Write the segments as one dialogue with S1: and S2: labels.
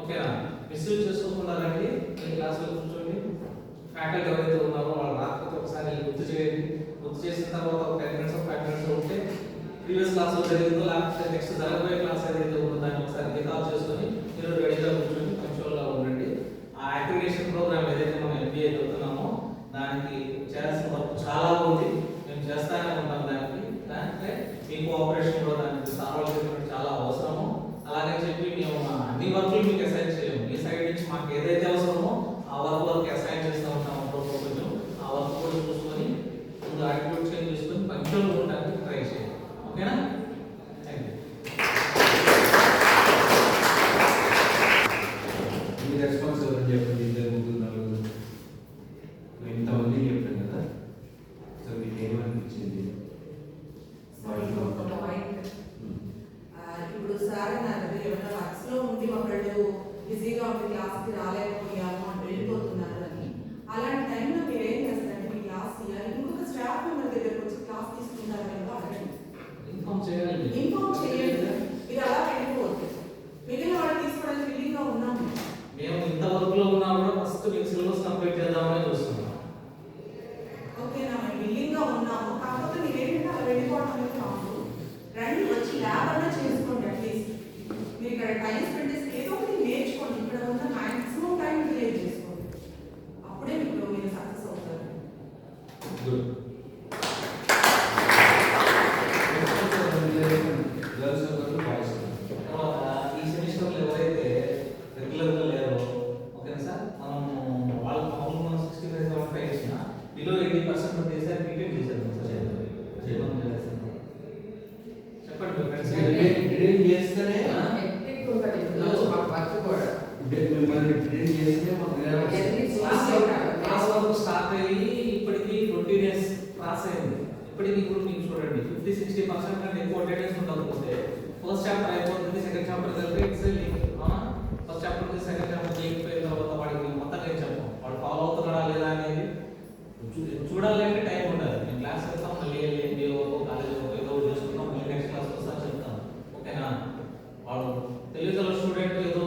S1: ఓకేనా? మిస్యూజ్ చేసుకోకుండా రండి, క్లాస్లో కూర్చోండి. ఫ్యాకల్టీ ఎవరైతే ఉన్నారో వాళ్ళు రాకపోతే ఒకసారి గుర్తు చేయండి. గుర్తు చేసిన తర్వాత ఒక 10 మినిట్స్ 5 మినిట్స్ ఉంటే ప్రీవియస్ క్లాస్లో జరిగిందో లేకపోతే నెక్స్ట్ జరగబోయే క్లాస్ ఏదైతే ఉందో దాన్ని ఒకసారి రికాల్ చేసుకొని మీరు రెడీగా కూర్చొని కంట్రోల్గా ఉండండి. ఆ అక్రిడిటేషన్ ప్రోగ్రామ్ ఏదైతే మనం MBA చదువుతున్నామో దానికి చేయాల్సిన వర్క్ చాలా ఉంది. మేము చేస్తానే ఉంటాం దానికి. దాంట్లో మీ కోఆపరేషన్ కూడా దానికి సాల్వ్ చాలా అవసరము. అలాగే చెప్పి మేము అన్ని వర్క్లు మీకు అసైన్ చేయము. మీ సైడ్ నుంచి మాకు ఏదైతే అవసరమో ఆ వర్క్ అసైన్ చేస్తూ ఉంటాము. కొంచెం ఆ వర్క్ కూడా చూసుకొని ముందు యాటిట్యూడ్ చేంజ్ చేసుకొని పంక్చువల్ ఉండడానికి ట్రై చేయండి. ఓకేనా? Thank you.
S2: మీ రెస్పాన్స్ ఎవరు చెప్పండి. ఎంతమంది చెప్పాను కదా, సో మీకు ఏమనిపించింది?
S3: ఇప్పుడు సార్ అన్నారు ఏమైనా వర్క్స్ లో ఉండి ఒకళ్ళు బిజీగా ఉండి క్లాస్కి రాలేకపోయాము అని వెళ్ళిపోతున్నారు అని. అలాంటి టైంలో మీరు ఏం చేస్తారంటే మీ క్లాస్ ఇంకొక స్టాఫ్ మెంబర్ దగ్గరకు వచ్చి క్లాస్ తీసుకుంటారు కదా అడగండి, ఇన్ఫార్మ్ చేయండి. మీరు అలా వెళ్ళిపోవద్దు. మిగిలిన వాళ్ళు తీసుకోవడానికి విల్లింగ్ గా ఉన్నాము.
S1: మేము ఇంత వర్క్ లో ఉన్నా కూడా ఫస్ట్ మీకు సిలబస్ కంప్లీట్ చేద్దామని చూస్తున్నాం.
S3: ఓకేనా? మేము విల్లింగ్ గా ఉన్నాము. కాకపోతే మీరు ఏంటంటే అలా వెళ్ళిపోవడం అనేది కాదు. రండి, వచ్చి ల్యాబ్ అన్నా చేసుకోండి. అట్లీస్ట్ మీరు ఇక్కడ టైం స్పెండ్ చేసి ఏదో ఒకటి నేర్చుకోండి. ఇక్కడ ఉన్న మాక్సిమం టైం రిలేట్ చేసుకోండి. అప్పుడే మీకు మీరు సక్సెస్ అవుతారు.
S1: గుడ్. ఈ సెమిస్టర్లో ఎవరైతే రెగ్యులర్గా లేరో ఓకేనా సార్, మనం వాళ్ళకి మామూలు మనం 65 ఇచ్చిన బిలో 80% చేశారు, పీపీటీ చేశారు సార్. చెప్పండి ఫ్రెండ్స్.
S2: చేస్తేనే
S1: క్లాస్ వర్క్ స్టార్ట్ అయ్యి ఇప్పటికి 20 డేస్ క్లాస్ అయింది. ఇప్పటికి ఇప్పుడు మీకు చూడండి 50-60% కంటే ఎక్కువ అటెండెన్స్ ఉండకపోతే ఫస్ట్ చాప్టర్ అయిపోతుంది, సెకండ్ చాప్టర్ కలిపి ఇట్స్ లీక్. ఫస్ట్ చాప్టర్ నుంచి సెకండ్ చాప్టర్ లీక్ అయిన తర్వాత వాడికి మొత్తం ఏం చెప్పాం, వాడు ఫాలో అవుతున్నాడా లేదా అనేది చూడాలంటే టైం ఉండదు. నేను క్లాస్ వెళ్తాం, మళ్ళీ కాలేజ్ ఏదో చేసుకుంటాం, మళ్ళీ నెక్స్ట్ క్లాస్ వస్తా చెప్తాం. ఓకేనా? వాడు తెలివిగల స్టూడెంట్ ఏదో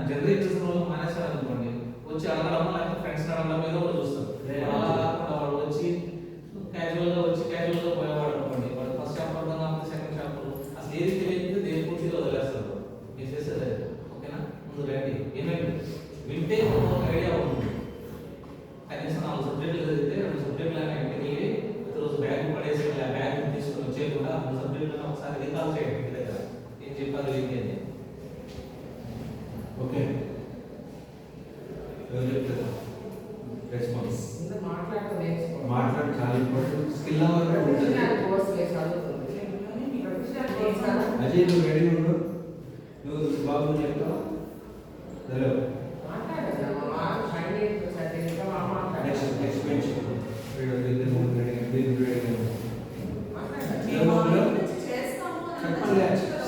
S1: జనరేట్ మానేశాడు అనుకోండి, వచ్చి అడగడం లేకపోతే ఫ్రెండ్స్ అడగడం ఏదో ఒకటి చూస్తారు. అలా కాకుండా వాడు వచ్చి క్యాజువల్గా పోయేవాడు అనుకోండి, వాడు ఫస్ట్ చాప్టర్ అర్థం కాకపోతే సెకండ్ చాప్టర్ అసలు ఏది తెలియదు దేని పూర్తిగా వదిలేస్తారు. మీరు చేసేది ఓకేనా? ముందు రండి, ఏమేమి వింటే ఒక ఐడియా ఉంటుంది. కనీసం 4 సబ్జెక్టులు చదివితే 2 సబ్జెక్టులు అయినా ఇంటికి వెళ్ళి ప్రతిరోజు బ్యాగ్ పడేసి ఆ బ్యాగ్ తీసుకొని వచ్చేయకుండా 2 సబ్జెక్టులను ఒకసారి రీకాల్ చేయండి ఇంటి దగ్గర ఏం చెప్పారు ఏంటి అని.
S2: ఓకే, ఎవరు చెప్తారు? రెస్పాన్స్ మాట్లాడి చాలా ఇంపార్టెంట్ స్కిల్ ఉంటుంది. అజయ్ నువ్వు రెడీ ఉండు, నువ్వు బాబు చెప్తావు. హలో నెక్స్ట్ బెంచ్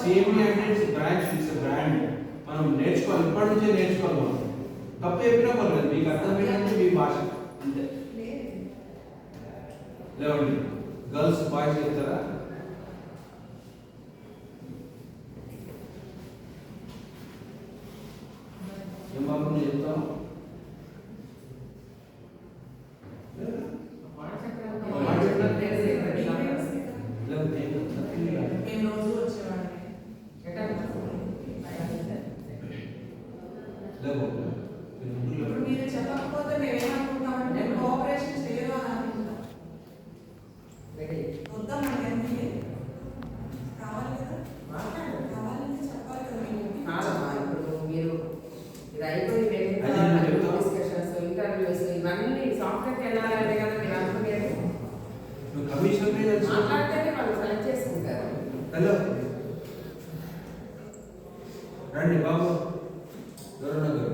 S2: సిఎండి అంటే బ్రాంచ్, ఇట్స్ బ్రాండ్. మనం నేర్చుకోవాలి, ఇప్పటి నుంచే నేర్చుకోవాలి. మనం తప్పు చెప్పినా పర్లేదు, మీకు అర్థమైనట్టు మీ భాష అంతే. లేవండి, గర్ల్స్ బాయ్స్ చెప్తారా? ఏం బాబు నువ్వు చెప్తావు?
S3: మీరు చెప్పకపోతే మేమేమనుకుంటామంటే కోఆపరేషన్ చేయరు అని అనుకుంటాం. వద్దాం మనకి కావాలి కదా, కావాలంటే చెప్పాలి కదా.
S4: మీరు ఇది అయిపోయి డిస్కషన్స్, ఇంటర్వ్యూస్ ఇవన్నీ సాఫ్ట్వేర్కి వెళ్ళాలంటే కదా మీరు అనుకునేది.
S2: కమిషన్ మీద
S4: మాట్లాడితేనే వాళ్ళు సెలెక్ట్ చేసుకుంటారు.
S2: హలో రండి బాబు, ఎవరన్నా గారు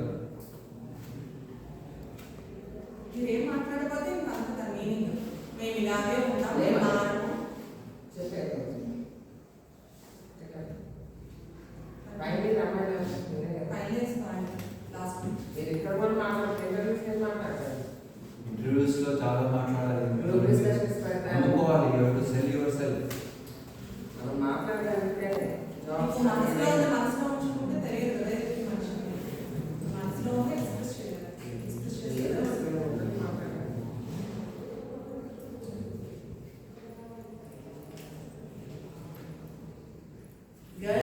S3: మీరేం మాట్లాడకపోతే ఇంకా అంత మీనింగ్. మేము ఇలాగే ఉంటాం, మారము.
S4: చెప్పారు
S3: లాస్ట్
S4: మీరు ఇక్కడ కూడా మాట్లాడుతున్నారు, ఇంటర్వ్యూస్
S2: ఇంటర్వ్యూస్ లో చాలా మాట్లాడాలి.
S4: Group discussions